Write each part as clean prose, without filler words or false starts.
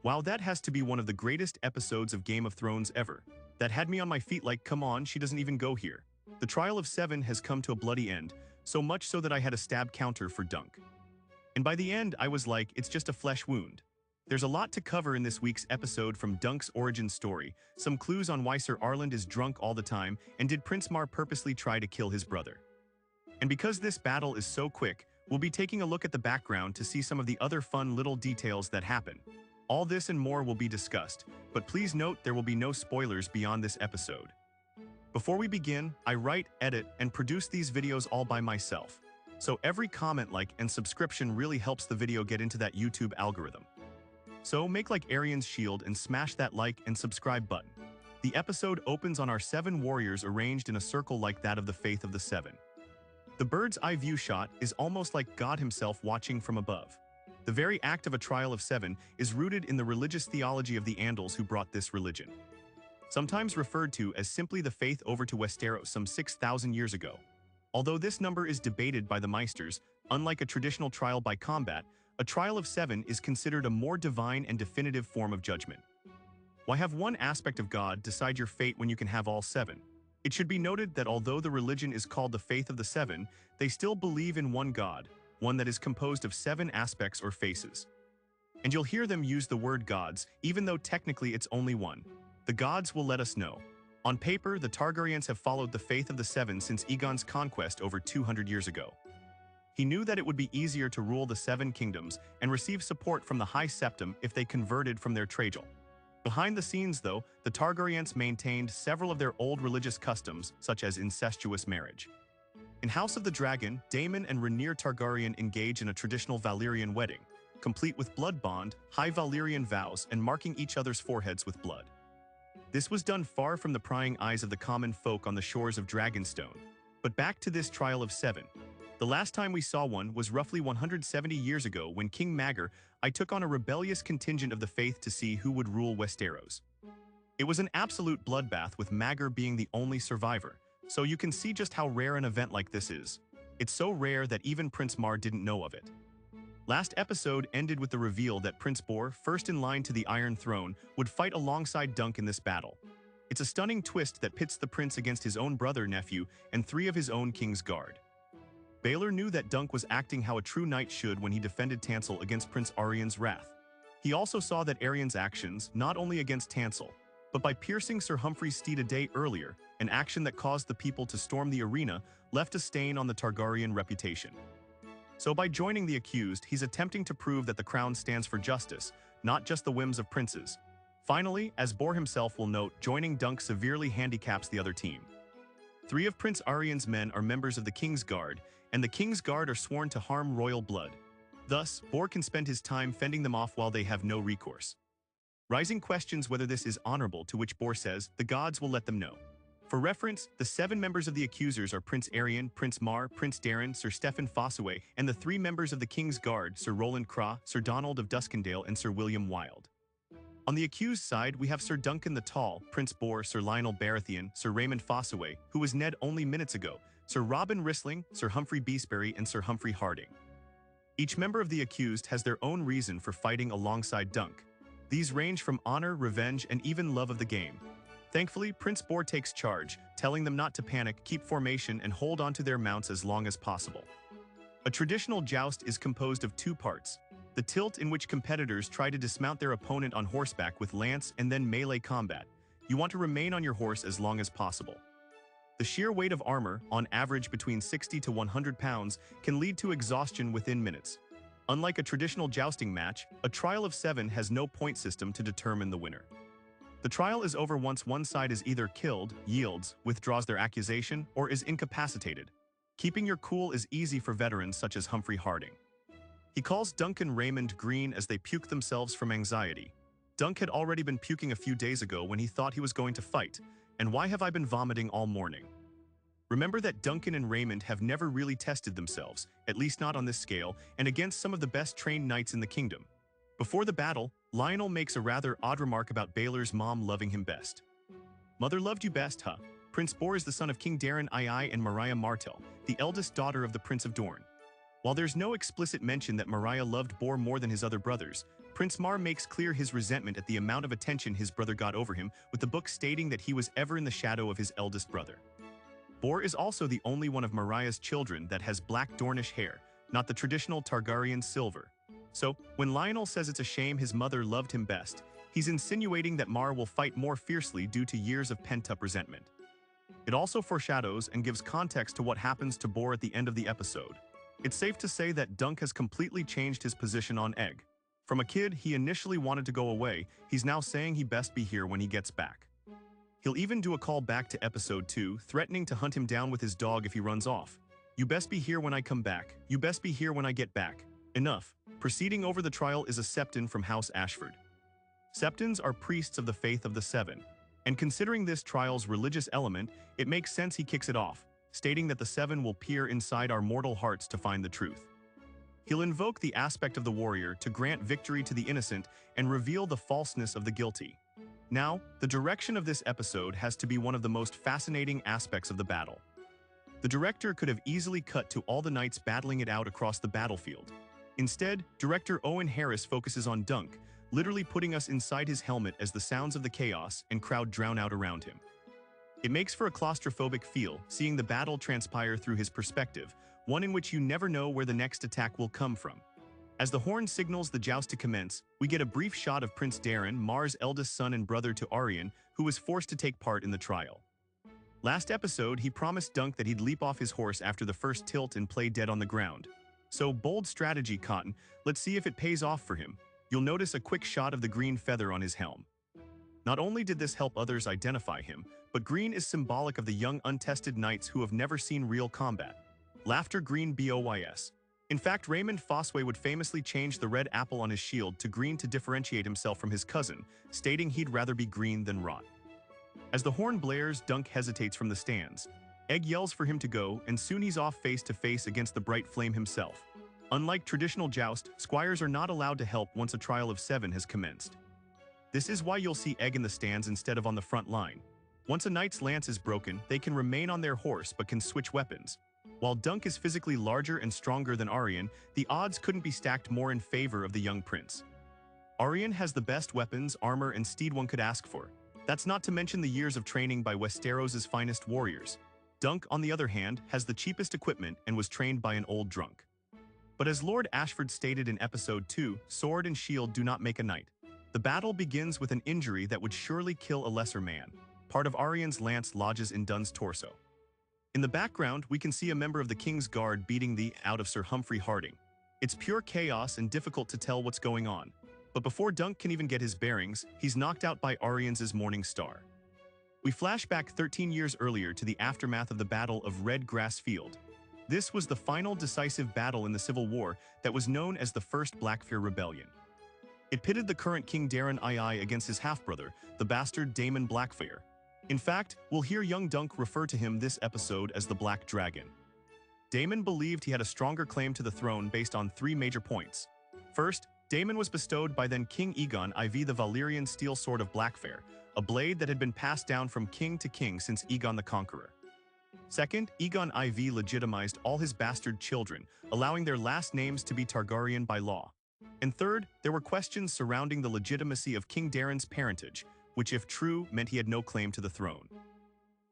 Wow, that has to be one of the greatest episodes of Game of Thrones ever. That had me on my feet like, come on, she doesn't even go here. The trial of 7 has come to a bloody end, so much so that I had a stab counter for Dunk. And by the end, I was like, it's just a flesh wound. There's a lot to cover in this week's episode, from Dunk's origin story, some clues on why Sir Arland is drunk all the time, and did Prince Mar purposely try to kill his brother. And because this battle is so quick, we'll be taking a look at the background to see some of the other fun little details that happen. All this and more will be discussed, but please note there will be no spoilers beyond this episode. Before we begin, I write, edit, and produce these videos all by myself. So every comment, like, and subscription really helps the video get into that YouTube algorithm. So make like Aerian's shield and smash that like and subscribe button. The episode opens on our 7 warriors arranged in a circle like that of the Faith of the Seven. The bird's eye view shot is almost like God himself watching from above. The very act of a trial of 7 is rooted in the religious theology of the Andals who brought this religion. Sometimes referred to as simply the faith over to Westeros some 6,000 years ago. Although this number is debated by the Maesters, unlike a traditional trial by combat, a trial of 7 is considered a more divine and definitive form of judgment. Why have one aspect of God decide your fate when you can have all 7? It should be noted that although the religion is called the Faith of the Seven, they still believe in one God, one that is composed of 7 aspects or faces. And you'll hear them use the word gods, even though technically it's only one. The gods will let us know. On paper, the Targaryens have followed the Faith of the Seven since Aegon's conquest over 200 years ago. He knew that it would be easier to rule the 7 kingdoms and receive support from the High Septum if they converted from their Trajal. Behind the scenes, though, the Targaryens maintained several of their old religious customs, such as incestuous marriage. In House of the Dragon, Daemon and Rhaenyra Targaryen engage in a traditional Valyrian wedding, complete with blood bond, high Valyrian vows, and marking each other's foreheads with blood. This was done far from the prying eyes of the common folk on the shores of Dragonstone. But back to this trial of 7. The last time we saw one was roughly 170 years ago when King Maegor I took on a rebellious contingent of the Faith to see who would rule Westeros. It was an absolute bloodbath, with Maegor being the only survivor, so you can see just how rare an event like this is. It's so rare that even Prince Mar didn't know of it. Last episode ended with the reveal that Prince Bor, first in line to the Iron Throne, would fight alongside Dunk in this battle. It's a stunning twist that pits the prince against his own brother, nephew, and 3 of his own King's Guard. Baelor knew that Dunk was acting how a true knight should when he defended Tansel against Prince Aerian's wrath. He also saw that Aerian's actions, not only against Tansel, but by piercing Sir Humphrey's steed a day earlier, an action that caused the people to storm the arena, left a stain on the Targaryen reputation. So by joining the accused, he's attempting to prove that the crown stands for justice, not just the whims of princes. Finally, as Bor himself will note, joining Dunk severely handicaps the other team. 3 of Prince Aerian's men are members of the King's Guard, and the King's Guard are sworn to harm royal blood. Thus, Bor can spend his time fending them off while they have no recourse. Rising questions whether this is honorable, to which Bor says the gods will let them know. For reference, the 7 members of the accusers are Prince Aerian, Prince Mar, Prince Daeron, Sir Steffon Fossaway, and the 3 members of the King's Guard, Sir Roland Craw, Sir Donald of Duskendale, and Sir William Wilde. On the accused side, we have Sir Duncan the Tall, Prince Bor, Sir Lionel Baratheon, Sir Raymond Fossaway, who was Ned only minutes ago, Sir Robin Rissling, Sir Humphrey Beesbury, and Sir Humphrey Harding. Each member of the accused has their own reason for fighting alongside Dunk. These range from honor, revenge, and even love of the game. Thankfully, Prince Bor takes charge, telling them not to panic, keep formation, and hold onto their mounts as long as possible. A traditional joust is composed of 2 parts: the tilt, in which competitors try to dismount their opponent on horseback with lance, and then melee combat. You want to remain on your horse as long as possible. The sheer weight of armor, on average between 60 to 100 pounds, can lead to exhaustion within minutes. Unlike a traditional jousting match, a trial of 7 has no point system to determine the winner. The trial is over once one side is either killed, yields, withdraws their accusation, or is incapacitated. Keeping your cool is easy for veterans such as Humphrey Harding. He calls Dunk and Raymond green as they puke themselves from anxiety. Dunk had already been puking a few days ago when he thought he was going to fight. And why have I been vomiting all morning? Remember that Duncan and Raymond have never really tested themselves, at least not on this scale, and against some of the best trained knights in the kingdom. Before the battle, Lionel makes a rather odd remark about Baelor's mom loving him best. Mother loved you best, huh? Prince Bor is the son of King Daeron II and Mariah Martell, the eldest daughter of the Prince of Dorne. While there's no explicit mention that Mariah loved Bor more than his other brothers, Prince Mar makes clear his resentment at the amount of attention his brother got over him, with the book stating that he was ever in the shadow of his eldest brother. Bor is also the only one of Mariah's children that has black Dornish hair, not the traditional Targaryen silver. So, when Lionel says it's a shame his mother loved him best, he's insinuating that Mar will fight more fiercely due to years of pent-up resentment. It also foreshadows and gives context to what happens to Bor at the end of the episode. It's safe to say that Dunk has completely changed his position on Egg. From a kid he initially wanted to go away, he's now saying he best be here when he gets back. He'll even do a call back to episode 2, threatening to hunt him down with his dog if he runs off. You best be here when I come back. You best be here when I get back. Enough. Proceeding over the trial is a Septon from House Ashford. Septons are priests of the faith of the Seven, and considering this trial's religious element, it makes sense he kicks it off, stating that the Seven will peer inside our mortal hearts to find the truth. He'll invoke the aspect of the warrior to grant victory to the innocent and reveal the falseness of the guilty. Now, the direction of this episode has to be one of the most fascinating aspects of the battle. The director could have easily cut to all the knights battling it out across the battlefield. Instead, director Owen Harris focuses on Dunk, literally putting us inside his helmet as the sounds of the chaos and crowd drown out around him. It makes for a claustrophobic feel, seeing the battle transpire through his perspective, one in which you never know where the next attack will come from. As the horn signals the joust to commence, we get a brief shot of Prince Daeron, Mar's eldest son and brother to Aryan, who was forced to take part in the trial. Last episode, he promised Dunk that he'd leap off his horse after the first tilt and play dead on the ground. So, bold strategy, Cotton. Let's see if it pays off for him. You'll notice a quick shot of the green feather on his helm. Not only did this help others identify him, but green is symbolic of the young untested knights who have never seen real combat. Laughter green BOYS. In fact, Raymond Fosway would famously change the red apple on his shield to green to differentiate himself from his cousin, stating he'd rather be green than rot. As the horn blares, Dunk hesitates from the stands. Egg yells for him to go, and soon he's off face to face against the bright flame himself. Unlike traditional joust, squires are not allowed to help once a trial of 7 has commenced. This is why you'll see Egg in the stands instead of on the front line. Once a knight's lance is broken, they can remain on their horse but can switch weapons. While Dunk is physically larger and stronger than Aryan, the odds couldn't be stacked more in favor of the young prince. Aryan has the best weapons, armor, and steed one could ask for. That's not to mention the years of training by Westeros' finest warriors. Dunk, on the other hand, has the cheapest equipment and was trained by an old drunk. But as Lord Ashford stated in episode 2, sword and shield do not make a knight. The battle begins with an injury that would surely kill a lesser man. Part of Aryan's lance lodges in Dunn's torso. In the background, we can see a member of the King's Guard beating the out of Sir Humphrey Harding. It's pure chaos and difficult to tell what's going on. But before Dunk can even get his bearings, he's knocked out by Aryan's Morning Star. We flash back 13 years earlier to the aftermath of the Battle of Red Grass Field. This was the final decisive battle in the Civil War that was known as the First Blackfyre Rebellion. It pitted the current King Daeron II against his half-brother, the bastard Daemon Blackfyre. In fact, we'll hear young Dunk refer to him this episode as the Black Dragon. Daemon believed he had a stronger claim to the throne based on 3 major points. First, Daemon was bestowed by then King Aegon IV the Valyrian steel sword of Blackfyre, a blade that had been passed down from king to king since Aegon the Conqueror. Second, Aegon IV legitimized all his bastard children, allowing their last names to be Targaryen by law. And third, there were questions surrounding the legitimacy of King Daeron's parentage, which if true, meant he had no claim to the throne.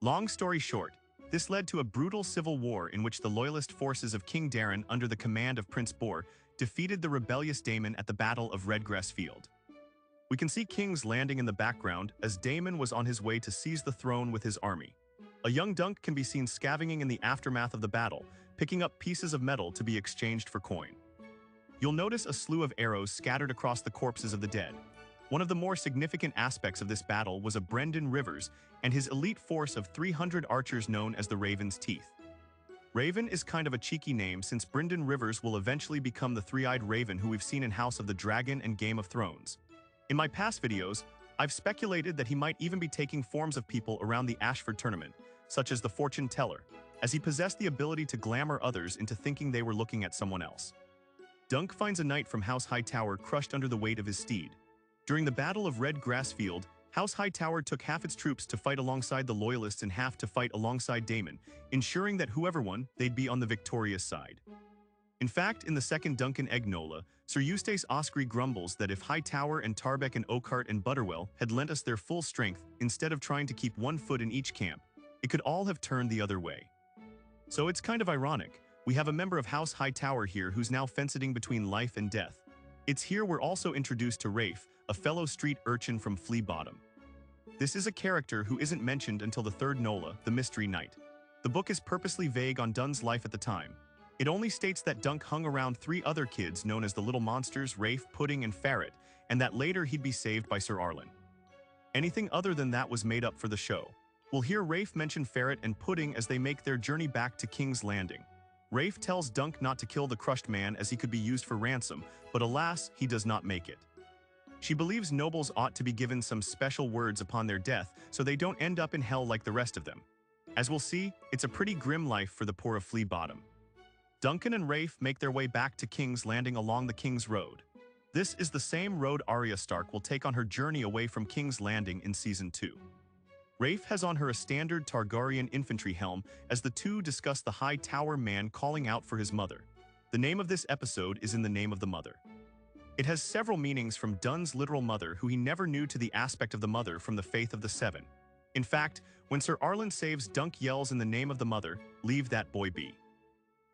Long story short, this led to a brutal civil war in which the loyalist forces of King Daeron under the command of Prince Bor defeated the rebellious Daemon at the Battle of Redgrass Field. We can see King's Landing in the background as Daemon was on his way to seize the throne with his army. A young Dunk can be seen scavenging in the aftermath of the battle, picking up pieces of metal to be exchanged for coin. You'll notice a slew of arrows scattered across the corpses of the dead. One of the more significant aspects of this battle was a Brynden Rivers and his elite force of 300 archers known as the Raven's Teeth. Raven is kind of a cheeky name since Brynden Rivers will eventually become the three-eyed raven who we've seen in House of the Dragon and Game of Thrones. In my past videos, I've speculated that he might even be taking forms of people around the Ashford tournament, such as the fortune teller, as he possessed the ability to glamour others into thinking they were looking at someone else. Dunk finds a knight from House Hightower crushed under the weight of his steed. During the Battle of Red Grass Field, House Hightower took half its troops to fight alongside the Loyalists and half to fight alongside Daemon, ensuring that whoever won, they'd be on the victorious side. In fact, in the second Duncan Egg Nola, Sir Eustace Osprey grumbles that if Hightower and Tarbeck and Oakhart and Butterwell had lent us their full strength instead of trying to keep one foot in each camp, it could all have turned the other way. So it's kind of ironic. We have a member of House Hightower here who's now fencing between life and death. It's here we're also introduced to Rafe, a fellow street urchin from Flea Bottom. This is a character who isn't mentioned until the third Nola, the Mystery Knight. The book is purposely vague on Dunn's life at the time. It only states that Dunk hung around 3 other kids known as the Little Monsters, Rafe, Pudding, and Ferret, and that later he'd be saved by Sir Arlen. Anything other than that was made up for the show. We'll hear Rafe mention Ferret and Pudding as they make their journey back to King's Landing. Rafe tells Dunk not to kill the crushed man as he could be used for ransom, but alas, he does not make it. She believes nobles ought to be given some special words upon their death so they don't end up in hell like the rest of them. As we'll see, it's a pretty grim life for the poor of Flea Bottom. Duncan and Rafe make their way back to King's Landing along the King's Road. This is the same road Arya Stark will take on her journey away from King's Landing in Season 2. Rafe has on her a standard Targaryen infantry helm as the two discuss the High Tower man calling out for his mother. The name of this episode is In the Name of the Mother. It has several meanings from Dunn's literal mother, who he never knew, to the aspect of the mother from the Faith of the Seven. In fact, when Sir Arlen saves, Dunk yells in the name of the mother, "Leave that boy be."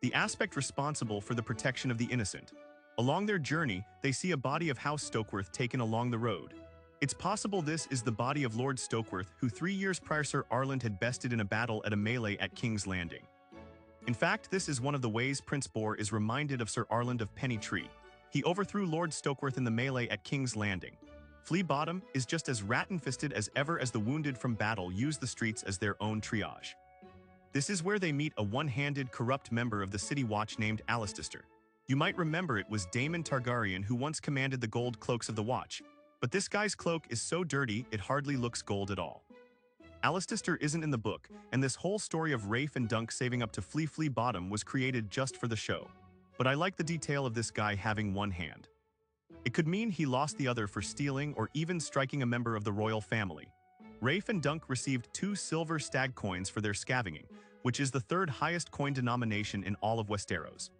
The aspect responsible for the protection of the innocent. Along their journey, they see a body of House Stokeworth taken along the road. It's possible this is the body of Lord Stokeworth, who 3 years prior Sir Arlen had bested in a battle at a melee at King's Landing. In fact, this is one of the ways Prince Boar is reminded of Sir Arlen of Penny Tree. He overthrew Lord Stokeworth in the melee at King's Landing. Flea Bottom is just as rat-infested as ever as the wounded from battle use the streets as their own triage. This is where they meet a one-handed, corrupt member of the City Watch named Allister. You might remember it was Daemon Targaryen who once commanded the gold cloaks of the Watch, but this guy's cloak is so dirty it hardly looks gold at all. Allister isn't in the book, and this whole story of Rafe and Dunk saving up to Flea Bottom was created just for the show. But I like the detail of this guy having one hand. It could mean he lost the other for stealing or even striking a member of the royal family. Rafe and Dunk received 2 silver stag coins for their scavenging, which is the 3rd highest coin denomination in all of Westeros.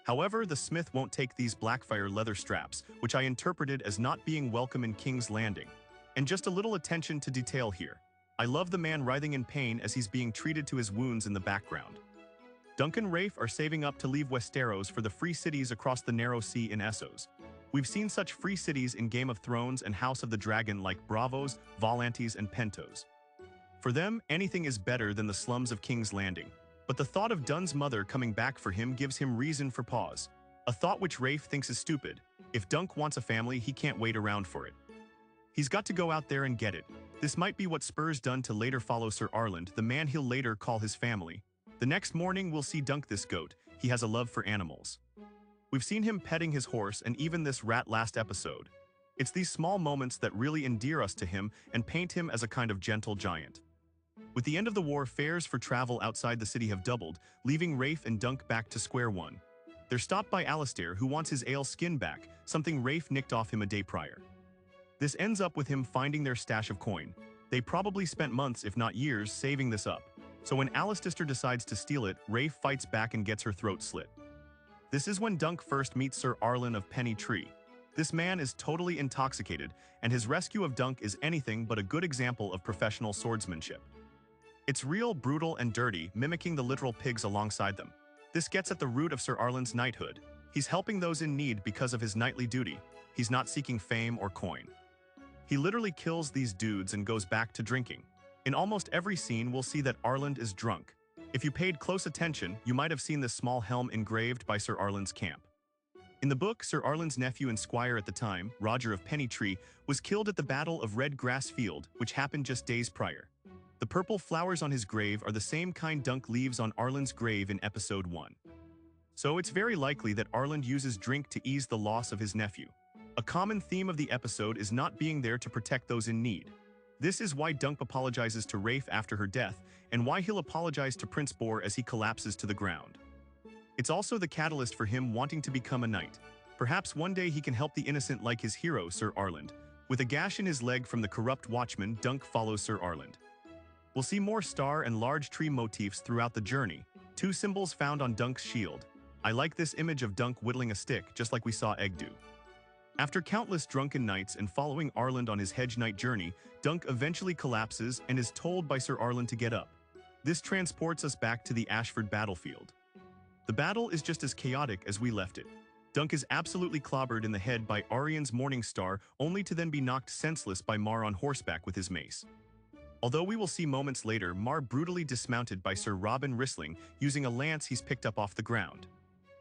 However, the smith won't take these Blackfire leather straps, which I interpreted as not being welcome in King's Landing. And just a little attention to detail here. I love the man writhing in pain as he's being treated to his wounds in the background. Dunk and Rafe are saving up to leave Westeros for the free cities across the narrow sea in Essos. We've seen such free cities in Game of Thrones and House of the Dragon like Bravos, Volantes, and Pentos. For them, anything is better than the slums of King's Landing. But the thought of Dunn's mother coming back for him gives him reason for pause. A thought which Rafe thinks is stupid. If Dunk wants a family, he can't wait around for it. He's got to go out there and get it. This might be what spurs Dunn to later follow Sir Arlen, the man he'll later call his family. The next morning, we'll see Dunk, this goat. He has a love for animals. We've seen him petting his horse and even this rat last episode. It's these small moments that really endear us to him and paint him as a kind of gentle giant. With the end of the war, fares for travel outside the city have doubled, leaving Rafe and Dunk back to square one. They're stopped by Allister, who wants his ale skin back, something Rafe nicked off him a day prior. This ends up with him finding their stash of coin. They probably spent months, if not years, saving this up. So when Allister decides to steal it, Rafe fights back and gets her throat slit. This is when Dunk first meets Sir Arlen of Penny Tree. This man is totally intoxicated, and his rescue of Dunk is anything but a good example of professional swordsmanship. It's real, brutal, and dirty, mimicking the literal pigs alongside them. This gets at the root of Sir Arlen's knighthood. He's helping those in need because of his knightly duty. He's not seeking fame or coin. He literally kills these dudes and goes back to drinking. In almost every scene, we'll see that Arlen is drunk. If you paid close attention, you might have seen this small helm engraved by Sir Arlen's camp. In the book, Sir Arlen's nephew and squire at the time, Roger of Penny Tree, was killed at the Battle of Red Grass Field, which happened just days prior. The purple flowers on his grave are the same kind Dunk leaves on Arlen's grave in Episode 1. So it's very likely that Arlen uses drink to ease the loss of his nephew. A common theme of the episode is not being there to protect those in need. This is why Dunk apologizes to Rafe after her death, and why he'll apologize to Prince Boar as he collapses to the ground. It's also the catalyst for him wanting to become a knight. Perhaps one day he can help the innocent like his hero, Sir Arlen. With a gash in his leg from the corrupt watchman, Dunk follows Sir Arlen. We'll see more star and large tree motifs throughout the journey, 2 symbols found on Dunk's shield. I like this image of Dunk whittling a stick, just like we saw Egg do. After countless drunken nights and following Arland on his hedge knight journey, Dunk eventually collapses and is told by Sir Arland to get up. This transports us back to the Ashford battlefield. The battle is just as chaotic as we left it. Dunk is absolutely clobbered in the head by Arianne's Morning Star, only to then be knocked senseless by Mar on horseback with his mace. Although we will see moments later Mar brutally dismounted by Sir Robin Rissling using a lance he's picked up off the ground.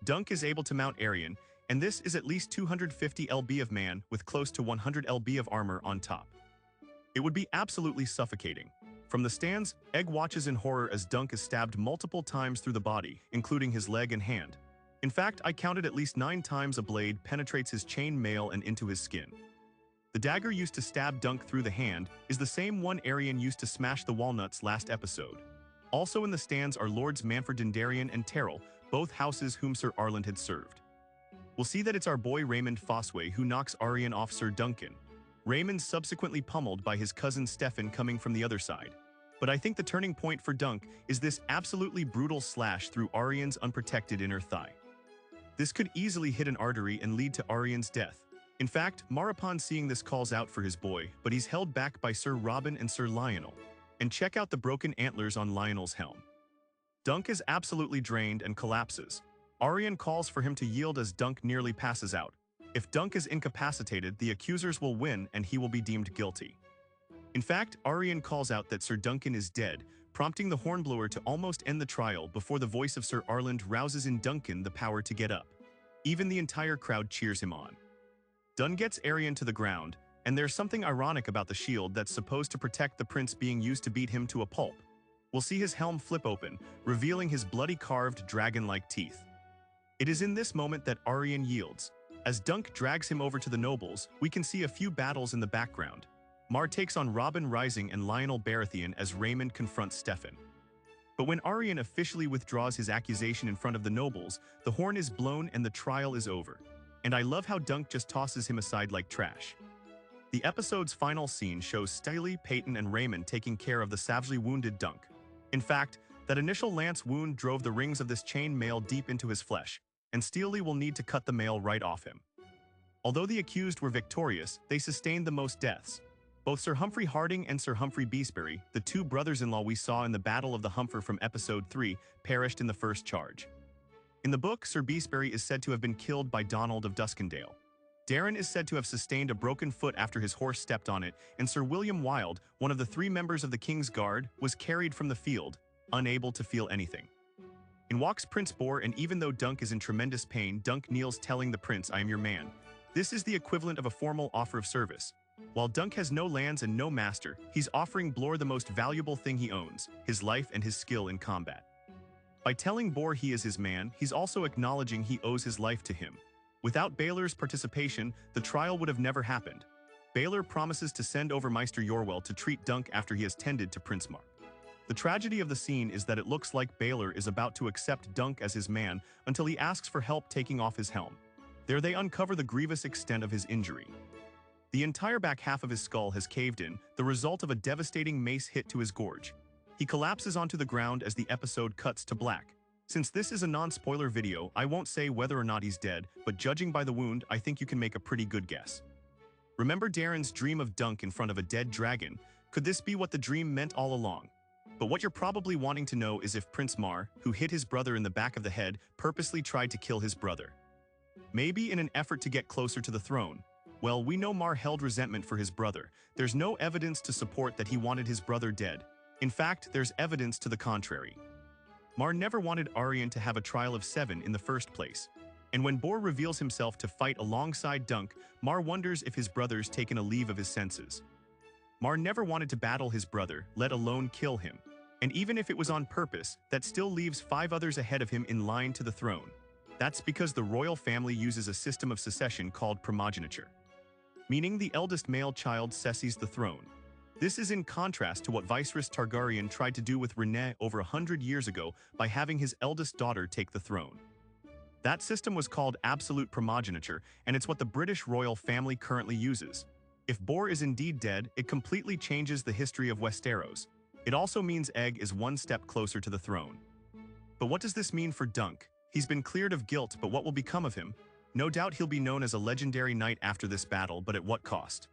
Dunk is able to mount Arianne, and this is at least 250 lb of man with close to 100 lb of armor on top. It would be absolutely suffocating. From the stands, Egg watches in horror as Dunk is stabbed multiple times through the body, including his leg and hand. In fact, I counted at least 9 times a blade penetrates his chain mail and into his skin. The dagger used to stab Dunk through the hand is the same one Arianne used to smash the walnuts last episode. Also in the stands are Lords Manfred Dendarian and Terrell, both houses whom Sir Arland had served. We'll see that it's our boy Raymond Fosway who knocks Arianne off Sir Duncan. Raymond's subsequently pummeled by his cousin Stefan coming from the other side. But I think the turning point for Dunk is this absolutely brutal slash through Arianne's unprotected inner thigh. This could easily hit an artery and lead to Arianne's death. In fact, Mar upon seeing this calls out for his boy, but he's held back by Sir Robin and Sir Lionel. And check out the broken antlers on Lionel's helm. Dunk is absolutely drained and collapses. Arianne calls for him to yield as Dunk nearly passes out. If Dunk is incapacitated, the accusers will win and he will be deemed guilty. In fact, Arianne calls out that Sir Duncan is dead, prompting the hornblower to almost end the trial before the voice of Sir Arland rouses in Duncan the power to get up. Even the entire crowd cheers him on. Dun gets Arianne to the ground, and there's something ironic about the shield that's supposed to protect the prince being used to beat him to a pulp. We'll see his helm flip open, revealing his bloody carved dragon-like teeth. It is in this moment that Arianne yields. As Dunk drags him over to the nobles, we can see a few battles in the background. Mar takes on Robin Rising and Lionel Baratheon as Raymond confronts Stefan. But when Arianne officially withdraws his accusation in front of the nobles, the horn is blown and the trial is over. And I love how Dunk just tosses him aside like trash. The episode's final scene shows Steely, Peyton, and Raymond taking care of the savagely wounded Dunk. In fact, that initial lance wound drove the rings of this chain mail deep into his flesh, and Steely will need to cut the mail right off him. Although the accused were victorious, they sustained the most deaths. Both Sir Humphrey Harding and Sir Humphrey Beesbury, the two brothers-in-law we saw in the Battle of the Humfer from Episode 3, perished in the first charge. In the book, Sir Beesbury is said to have been killed by Donald of Duskendale. Darren is said to have sustained a broken foot after his horse stepped on it, and Sir William Wilde, one of the 3 members of the King's Guard, was carried from the field, unable to feel anything. In walks Prince Bor, and even though Dunk is in tremendous pain, Dunk kneels telling the prince, "I am your man." This is the equivalent of a formal offer of service. While Dunk has no lands and no master, he's offering Blor the most valuable thing he owns, his life and his skill in combat. By telling Bor he is his man, he's also acknowledging he owes his life to him. Without Baelor's participation, the trial would have never happened. Baelor promises to send over Maester Yorwell to treat Dunk after he has tended to Prince Mar. The tragedy of the scene is that it looks like Baelor is about to accept Dunk as his man until he asks for help taking off his helm. There they uncover the grievous extent of his injury. The entire back half of his skull has caved in, the result of a devastating mace hit to his gorge. He collapses onto the ground as the episode cuts to black. Since this is a non-spoiler video, I won't say whether or not he's dead, but judging by the wound, I think you can make a pretty good guess. Remember Darren's dream of Dunk in front of a dead dragon? Could this be what the dream meant all along? But what you're probably wanting to know is if Prince Mar, who hit his brother in the back of the head, purposely tried to kill his brother. Maybe in an effort to get closer to the throne. Well, we know Mar held resentment for his brother. There's no evidence to support that he wanted his brother dead. In fact, there's evidence to the contrary. Mar never wanted Arianne to have a trial of 7 in the first place. And when Bor reveals himself to fight alongside Dunk, Mar wonders if his brother's taken a leave of his senses. Mar never wanted to battle his brother, let alone kill him. And even if it was on purpose, that still leaves 5 others ahead of him in line to the throne. That's because the royal family uses a system of succession called primogeniture, meaning the eldest male child succeeds the throne. This is in contrast to what Viserys Targaryen tried to do with Rhaenys over 100 years ago by having his eldest daughter take the throne. That system was called absolute primogeniture, and it's what the British royal family currently uses. If Bor is indeed dead, it completely changes the history of Westeros. It also means Egg is one step closer to the throne. But what does this mean for Dunk? He's been cleared of guilt, but what will become of him? No doubt he'll be known as a legendary knight after this battle, but at what cost?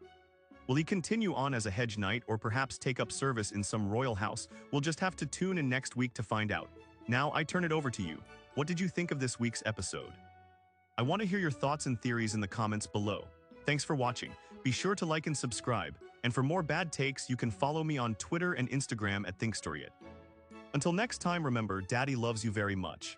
Will he continue on as a hedge knight or perhaps take up service in some royal house? We'll just have to tune in next week to find out. Now, I turn it over to you. What did you think of this week's episode? I want to hear your thoughts and theories in the comments below. Thanks for watching. Be sure to like and subscribe. And for more bad takes, you can follow me on Twitter and Instagram at ThinkStoryIt. Until next time, remember, Daddy loves you very much.